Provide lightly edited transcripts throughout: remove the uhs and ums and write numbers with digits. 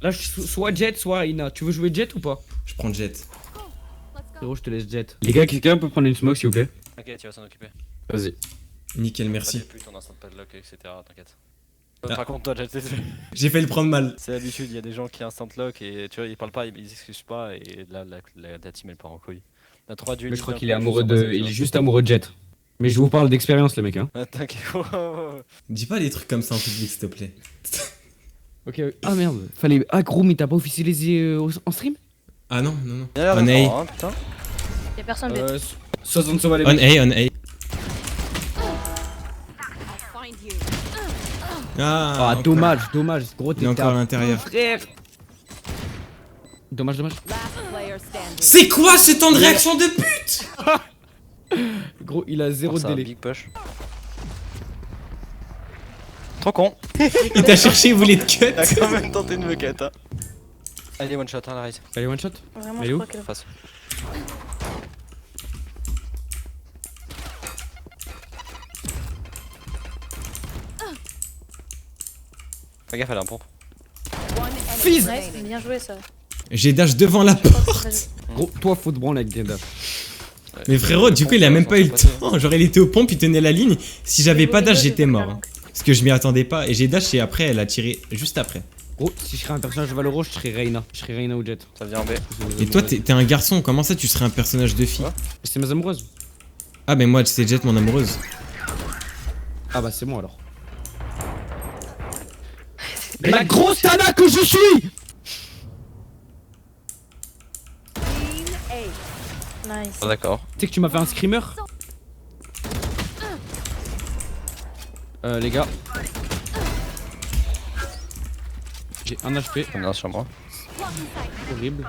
Là, je suis soit Jet, soit Ina. Tu veux jouer Jet ou pas? Je prends Jet. Frérot, je te laisse Jet. Les gars, quelqu'un peut prendre une smoke s'il vous plaît? Ok, tu vas s'en occuper. Vas-y. Nickel, merci. Pas des putes, on instant pas de lock, etc. T'inquiète. Ah. Par contre, toi, J'ai fait le prendre mal. c'est l'habitude, il y a des gens qui instant lock et tu vois, ils parlent pas, ils s'excusent pas et là, la team elle part en couille. La 3 du Mais je crois qu'il est amoureux de. Il est juste amoureux de Jet. Mais je vous parle d'expérience, les mecs, hein. Ah, t'inquiète. Dis pas des trucs comme ça en public, s'il te plaît. Ok, ah merde. Fallait. Ah, gros, mais t'as pas officialisé en stream? Ah non, non, non. Il a l'air On d'accord, A. hein, putain. Y'a personne B. 60 sauva les On mecs. A, on A. Ah, Ah, dommage, dommage. Gros, Il est encore à l'intérieur. Frère. Dommage, dommage. C'est quoi ce temps de réaction de pute? Gros, il a zéro Oh, c'est un délai. big push. Trop con. Il t'a cherché, il voulait te cut. Il a quand même tenté de me cut, hein. Allez, one shot, hein, la raise. Allez, one shot. Vraiment, Elle est je où crois qu'elle Face. Fais gaffe, elle a un pompe. Fils. Nice, bien joué ça. J'ai dash devant la Je crois que porte. c'est Gros, toi, faut te branler avec Genda. Mais frérot, du coup, il a même pas eu le temps. Genre, il était aux pompes, il tenait la ligne. Si j'avais pas dash, j'étais mort. Hein. Parce que je m'y attendais pas. Et j'ai dash et après, elle a tiré juste après. Gros, si je serais un personnage Valoro, je serais Reina. Je serais Reina ou Jet. Ça vient en B. Et toi, t'es un garçon. Comment ça, tu serais un personnage de fille? C'est mes amoureuses. Ah, mais moi, c'est Jet, mon amoureuse. Ah bah c'est moi alors. Mais la grosse tana que je suis! Nice. Ah, d'accord. Tu sais que tu m'as fait un screamer? Les gars. J'ai un HP, On est sur moi. horrible.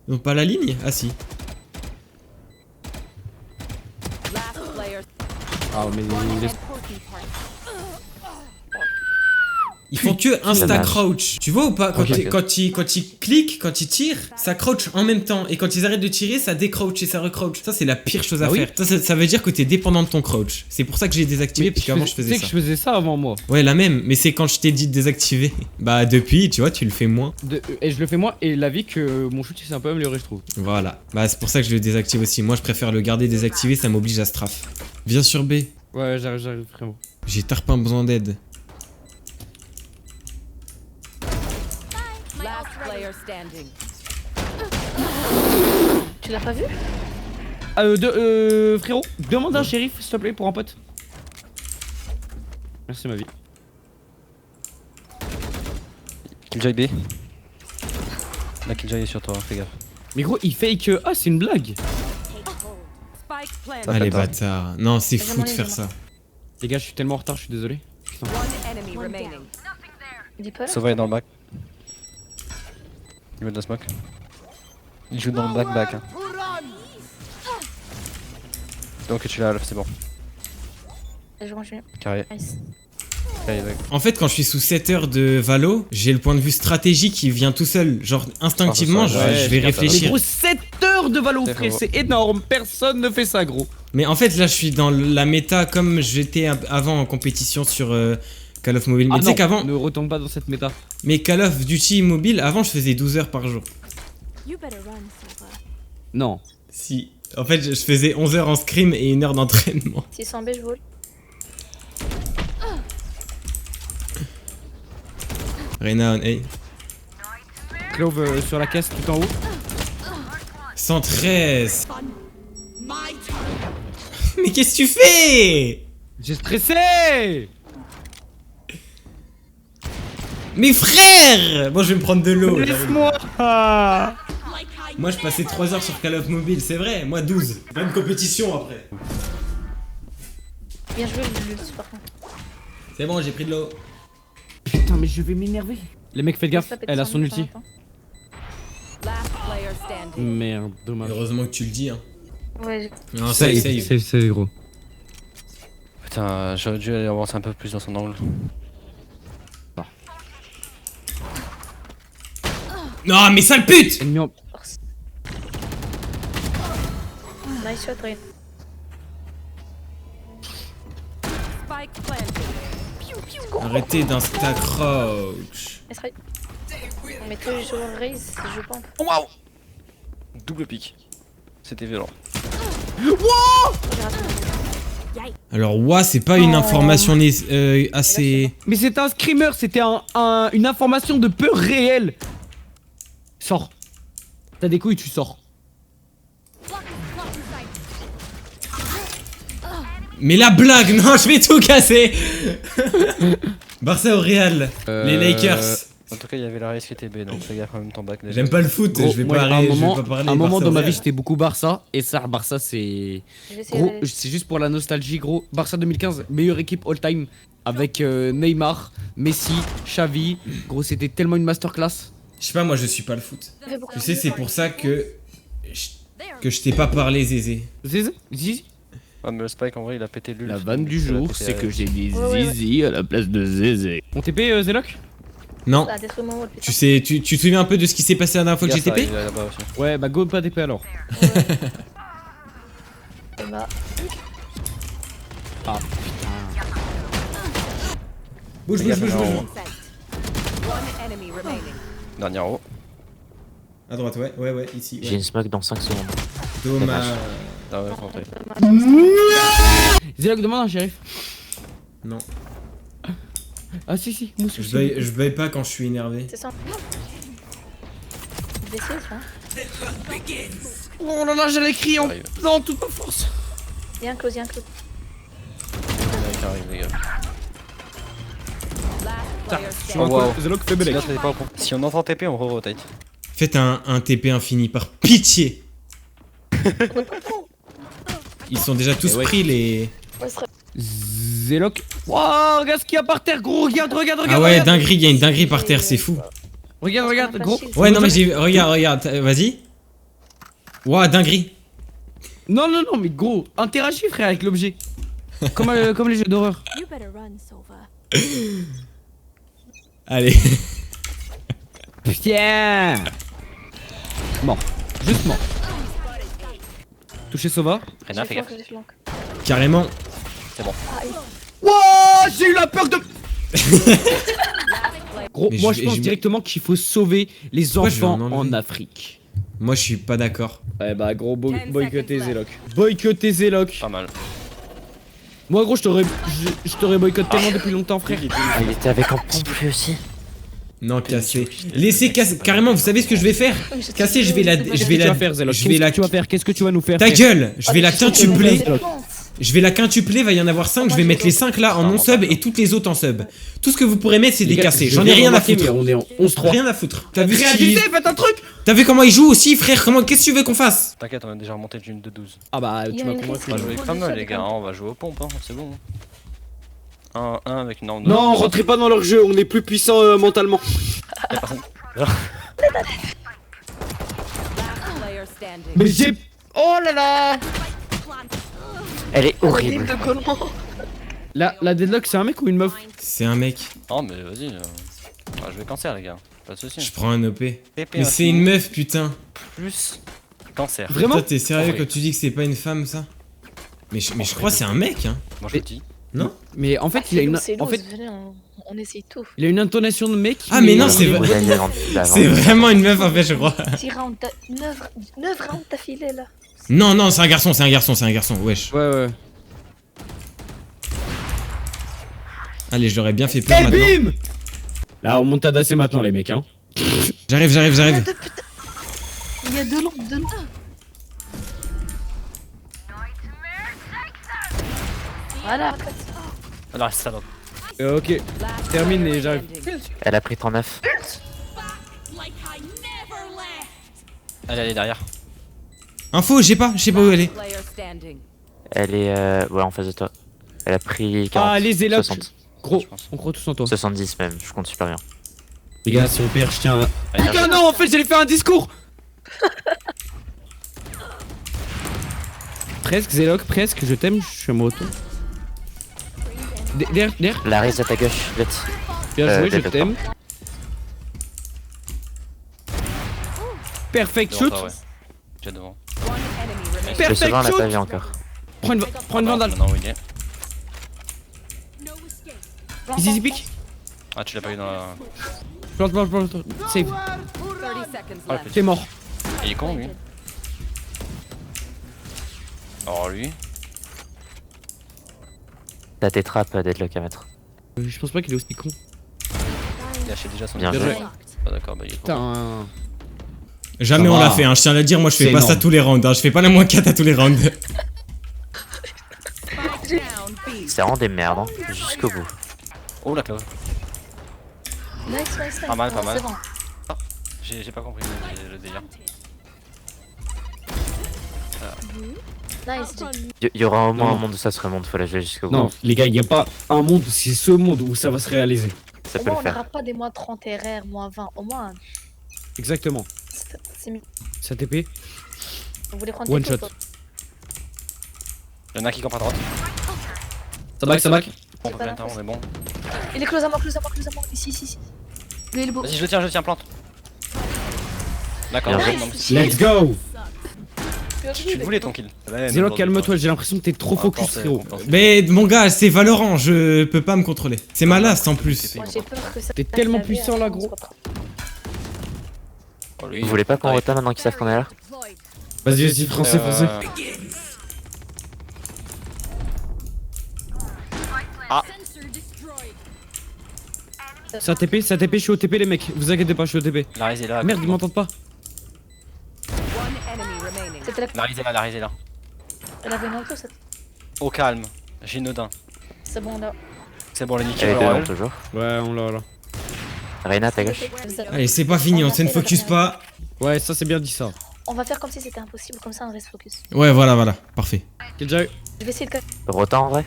Donc, pas la ligne? Ah, si. Ah mais Ils font que insta crouch. Tu vois ou pas? Quand, Ok. quand ils cliquent, quand ils tirent, ça crouch en même temps. Et quand ils arrêtent de tirer, ça décrouch et ça recrouch. Ça, c'est la pire chose à Ah oui. faire. Ça veut dire que t'es dépendant de ton crouch. C'est pour ça que j'ai désactivé, parce qu'avant je Tu faisais sais que ça. je faisais ça avant moi. Ouais, la même. Mais c'est quand je t'ai dit de désactiver. Bah, depuis, tu vois, tu le fais moins. Et je le fais moi et la vie que mon shoot il s'est un peu amélioré je trouve. Voilà. Bah, c'est pour ça que je le désactive aussi. Moi, je préfère le garder désactivé, ça m'oblige à strafe. Viens sur B. Ouais j'arrive vraiment. J'ai tarpin besoin d'aide. Tu l'as pas vu? Frérot, demande un shérif s'il te plaît pour un pote. Merci ma vie. Killjoy B. La Killjoy est sur toi, fais gaffe. Mais gros il fake ah c'est une blague. Ah, les attends. bâtards. Non, c'est Vas-y, fou de mon faire livre. ça. Les gars je suis tellement en retard je suis désolé. Dis pas là. Sova est dans le back. Il met de la smoke. Il joue dans le back. Hein. Donc tu l'as, c'est bon. Je continue. Carré. Nice. Carré back. En fait, quand je suis sous 7 heures de Valo, j'ai le point de vue stratégique qui vient tout seul. Genre, instinctivement, Ah, ça, ouais, je vais je capte, Mais réfléchir. gros 7 heures de Valo C'est frère faux. c'est énorme. Personne ne fait ça gros. Mais en fait, là, je suis dans la méta comme j'étais avant en compétition sur Call of Mobile. Mais Ah tu sais non, qu'avant, ne retombe pas dans cette méta. mais Call of Duty Mobile, avant, je faisais 12 heures par jour. Non. Si. En fait, je faisais 11 heures en scrim et 1 heure d'entraînement. 600 B, je vole. Reyna on A. Clove sur la caisse tout en haut. 113. Mais qu'est-ce que tu fais? J'ai stressé. Mais frère! Bon, je vais me prendre de l'eau. j'arrive. Laisse-moi. Moi, je passais 3 heures sur Call of Mobile, c'est vrai. Moi, 12. Pas une compétition après. Bien joué le luxe par contre. C'est bon, j'ai pris de l'eau. Putain mais je vais m'énerver. Les mecs faites gaffe, Ça peut être elle a sans son doute, ulti. hein. Merde, dommage. Heureusement que tu le dis, hein. Ouais, Non, ça essaye. C'est gros. Putain, j'aurais dû aller avancer un peu plus dans son angle. Non, mais sale pute! Ennemi en... nice shot, Rain. Arrêtez d'insta crouch. Nice try. Mais toi, je joue en raise, je joue pas. Waouh. Double pic. C'était violent. Alors, ouah, c'est pas une information assez. Mais c'était un screamer, c'était une information de peur réelle. Sors. T'as des couilles, tu sors. Mais la blague, non, je vais tout casser. Barça au Real, les Lakers. En tout cas, il y avait la race qui était B, donc fais gaffe en même temps back déjà. J'aime pas le foot, Gros, je vais moi, pas à parler. un moment, je vais pas parler un moment Barça dans au ma vie, Real. j'étais beaucoup Barça. Et ça, Barça, c'est. Gros, c'est juste pour la nostalgie, gros. Barça 2015, meilleure équipe all-time. Avec Neymar, Messi, Xavi. Gros, c'était tellement une masterclass. Je sais pas, moi je suis pas le foot. Tu sais, c'est pour ça que je t'ai pas parlé, Zézé. Zizi. Ah, mais le Spike en vrai, il a pété l'ulti. La vanne du Il a jour, pété c'est la- que j'ai dit Ouais. Zizi à la place de Zézé. On TP, Zéloc? Non. Ah, détruis mon wall, putain. Tu sais, tu te souviens un peu de ce qui s'est passé la dernière fois que j'ai Regarde ça, TP? il est là-bas aussi. Ouais, bah go pas TP alors. Ouais. Bah, Ah. Bouge, Fais gaffe, bouge, bouge, il y en a bouge. un One enemy remaining. Dernier haut. À droite, ouais, ici. J'ai une smoke dans 5 secondes. Dommage. Ah ouais, rentré. Zéloc, demande un shérif. Non. Ah si, Moussou. Je baille pas quand je suis énervé. c'est ça. DC, ça. Oh là là, j'allais crier en Arrive. non, toute ma force. Y'a un close, y'a un close. Le mec arrive, les gars. Last player Oh, standing. wow. Zéloc fait belek. Là, je faisais pas au point. Si on entend TP, on re-rotate. Faites un TP infini par pitié. Ils sont déjà tous Eh ouais. pris les. Ouais, ce serait- Zéloc. Waouh, regarde ce qu'il y a par terre, gros, regarde. Ah ouais, dinguerie, il y a une dinguerie par terre, c'est fou. Regarde, gros. Ouais, non, mais j'ai. Regarde, vas-y. Ouah, dinguerie. Non, mais gros, interagis frère avec l'objet. Comme les jeux d'horreur. You better run, Sova. Allez. Putain. Mort. Juste mort. Touché Sova. Rena, fais gaffe. J'ai flank. Carrément. Ah, Wouah, j'ai eu la peur de... Gros, Mais moi je je vais- pense je vais- directement qu'il faut sauver les Pourquoi je vais enfants en en enlever Afrique. Moi, je suis pas d'accord. Ouais bah gros, 10 boycotter seconds Zéloc. Boycotter Zéloc. Pas mal. Moi gros, je t'aurais boycotté tellement depuis longtemps frère. Ah, il était avec en pompe lui aussi. Non, casser. Laissez casser. Carrément, vous savez ce que je vais faire? Casser, je vais la. Qu'est-ce Je que vais tu la. vas faire Zéloc? Je vais Qu'est-ce la. que tu vas faire? Qu'est-ce que tu vas nous faire Ta frère? gueule! Je vais la quintupler. Zéloc. Je vais la quintupler, va y en avoir 5, je vais mettre les 5 là en non-sub et toutes les autres en sub. Tout ce que vous pourrez mettre, c'est des cassés. J'en ai rien à foutre. On est en 11-3. Rien à foutre. T'as vu, Réagissez, faites un truc. T'as vu comment il joue aussi, frère? Qu'est-ce que tu veux qu'on fasse? T'inquiète, on a déjà remonté d'une de 12. Ah bah Il y tu a m'as une convaincu. On va crise. jouer Faut comme du eux, sub, les gars, quand hein, on va jouer aux pompes, hein, c'est bon. Un avec une arme de. Non, rentrez pas dans leur jeu, on est plus puissant mentalement. Last player standing. Mais j'ai... Oh là là. Elle est horrible. de collant. La deadlock c'est un mec ou une meuf? C'est un mec. Oh, mais vas-y. Je vais cancer, les gars. Pas de soucis. Je prends un OP. TP Mais c'est infini une meuf, putain. Plus cancer. Vraiment? Toi, t'es sérieux Oui. quand tu dis que c'est pas une femme, ça? Mais je crois que c'est un mec, hein. Moi, je le dis. Non? Mais en fait il a une... C'est En lourd, fait venez, on essaye tout. il a une intonation de mec. Ah, mais non, c'est Le vrai. modèle d'avant- d'avant. C'est vraiment une meuf, en fait, je crois. 6 rounds, 9 rounds d'affilée là. Non, c'est un garçon, wesh. Ouais. Allez, je l'aurais bien fait peur Eh maintenant. bim. Là on monte à dasser maintenant les mecs hein. J'arrive. Il y a 2 longs, 2 longs. Voilà. Alors, salope. Ok, Last termine player et j'arrive. standing. Elle a pris 39. Allez, allez, derrière. Info, je sais pas où elle est. Player standing. Elle est ouais, en face de toi. Elle a pris 40. Ah les élocs. 60. Gros, Je pense. on croit tous en toi. 70 même, je compte super bien. Les gars, si on perd, je tiens à... Allez, Putain non, en fait j'allais faire un discours. Presque, Zéloc, presque, je t'aime, je suis à mon retour. Derrière, La raise à ta gauche, vite. bien joué, je développe t'aime. Perfect devant shoot, toi, ouais. Déjà devant. One enemy remaining. Le perfect sauveur l'a pas vu shoot. encore. Prends une vandale. Maintenant, où il est. Easy pick. Ah, tu l'as pas eu dans la. Plante. Save. 30 seconds Oh, left. T'es mort. Il est con lui. Oh lui. T'as tes trappes Deadlock à mettre. Je pense pas qu'il est aussi con. Il a acheté déjà son Bien idée. joué. Ah, d'accord, bah il est con. Putain. Jamais Ça on va. l'a fait, hein. Je tiens à le dire, moi je fais C'est pas ça énorme. tous les rounds, hein. Je fais pas la moins 4 à tous les rounds. Spike down B. C'est vraiment des merdes, hein. Jusqu'au bout. Oh la clave. Nice. Pas mal, pas mal. C'est bon. J'ai pas compris le délire. Nice, Jay. Il y aura au moins Non. un monde où ça se remonte, faut la jouer jusqu'au bout. Non, les gars, il y a pas un monde, c'est ce monde où ça va se réaliser. Ça Au peut moins, le on faire. n'aura pas des moins 30 RR, moins 20. Au moins, Exactement. c'est mieux. Ça TP. Vous voulez prendre One des shot. Il y en a un qui campe à droite. Ça back. On J'ai peut pas bien l'impression. on est bon. Il est close à moi. Ici. Lui, il est beau. Vas-y, je le tiens, plante. D'accord, Bien ok, joué. non, Let's go. tu le voulais ton kill. Zélo, calme-toi, j'ai l'impression que t'es trop focus, frérot. Mais mon gars, c'est Valorant, je peux pas me contrôler. C'est ma last en plus. Moi, j'ai peur que ça. T'es tellement la vie, puissant, là, on gros. se rattrape. Oh, lui, Vous voulez pas qu'on ouais. retourne maintenant qu'ils savent qu'on est là? Vas-y, français. Ça TP, je suis au TP, les mecs. Vous inquiétez pas, je suis au TP. La raise est là. Merde, ils m'entendent pas. One enemy remaining. C'était la. La raise est là. Elle avait une auto, cette. Au calme. Génodin. C'est bon, là. C'est bon, les Elle niquer. est le dedans royal. toujours. Ouais, on l'a là. Reyna, ta gauche. Allez, c'est pas fini, on ne focus pas. Ouais, ça c'est bien dit ça. On va faire comme si c'était impossible, comme ça on reste focus. Ouais, voilà, parfait. Killjoy. Je vais essayer de. Rotin en vrai?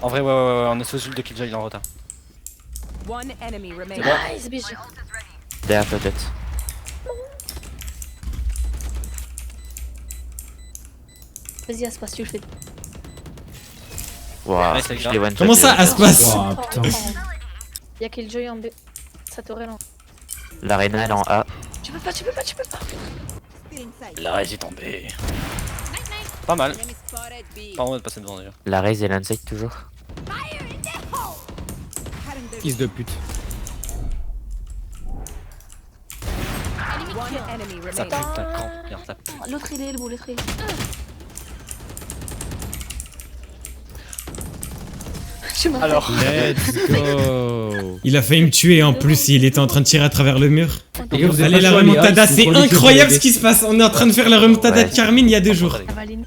En vrai, ouais, on est sous le de Killjoy, il est en retard. One enemy remaining. Nice, BG. Derrière toi, Jet. Vas-y, Aspas, tu le fais. Waouh, Nice, les je gars. l'ai one Comment ça, Aspas? Ouah, putain. Y'a Killjoy en B. Ça te relance. La Reyna, elle est en A. Tu peux pas. La raise est tombée. Pas mal. Pardon de passer devant d'ailleurs. La Raze et l'Unside toujours. Fils de pute. One enemy Ça remaining. pue, putain, crampe. Regarde, ça pue. L'autre il est le beau, l'autre il est. Je m'en Alors, Let's go. Il a failli me tuer en plus, il était en train de tirer à travers le mur. Les gars, vous avez Allez, pas la le choix, les remontada, gars, c'est pour les incroyable aider. ce qui se passe. On est en train de faire la remontada Ouais. de Carmine il y a 2 jours. Elle va aller.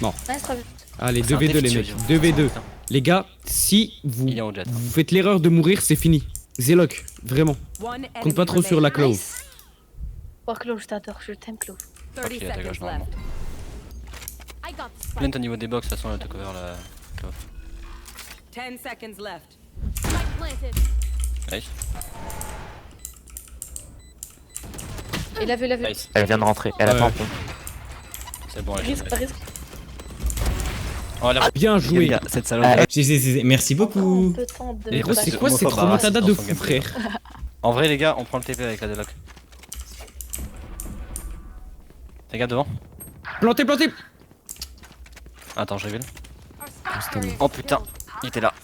Nice, très bien. Allez, c'est un 2v2 les défi, mecs. tu vois. 2v2. Les gars, si vous, il est en jet. vous faites l'erreur de mourir, c'est fini. Zéloc, vraiment. One Compte pas enemy trop sur la remaining. claw. Nice. Oh, Claw, je t'adore, je t'aime, Claw. 30 Ok, à ta gauche seconds normalement. left. Blint au niveau des box, de toute façon, elle te cover la. 10 seconds left. Nice. Il a vu. Nice. Elle vient de rentrer, elle a Ouais. pas en pont. C'est bon, elle Risque. Oh, la Bien joué. cette salope. Ah, Merci beaucoup. Peu de temps de. Mais gros, c'est c'est quoi cette homophobe, remontada dans de son fou, gameplay. frère? En vrai, les gars, on prend le TP avec la déloc. Les gars, devant. Planté. Attends, je révèle. Oh putain, il était là.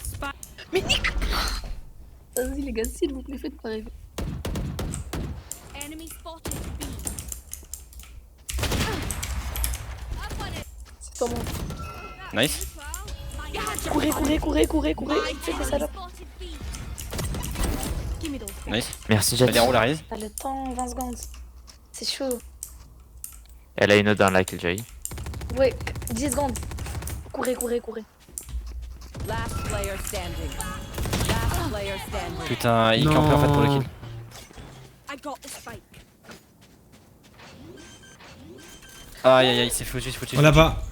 Vas-y, les gars, s'il vous plaît, faites pas rêver. C'est pas bon. Nice. Courez. Faites des salopes. Nice. Merci, Jet. Elle est en haut, la raise. T'as le temps, 20 secondes. C'est chaud. Elle a une autre dans la Killjoy. Ouais, 10 secondes. Courez. Last player standing. Last player standing. Putain, il campait en fait pour le kill. Aïe, c'est foutu. On l'a pas.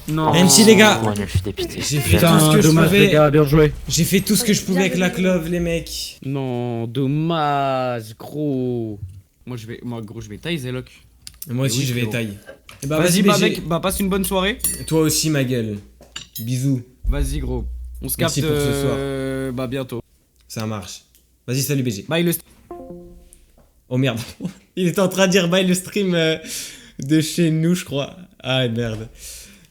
Non. MC les gars. Oh, je suis dépité. J'ai fait tout Putain, ce que je dommage pouvais. les gars, bien joué. J'ai fait tout ce que je pouvais avec la clove, les mecs. Non, dommage, gros. Moi gros, je vais tailler Zéloc. Moi aussi, Oui, je vais frérot. taille. Et bah, Vas-y, vas-y, bah BG. mec, bah passe une bonne soirée. Toi aussi, ma gueule. Bisous. Vas-y, gros. On se capte Merci pour ce soir. bah bientôt. Ça marche. Vas-y, salut BG. Bye le Oh merde. Il était en train de dire bye le stream de chez nous, je crois. Ah merde.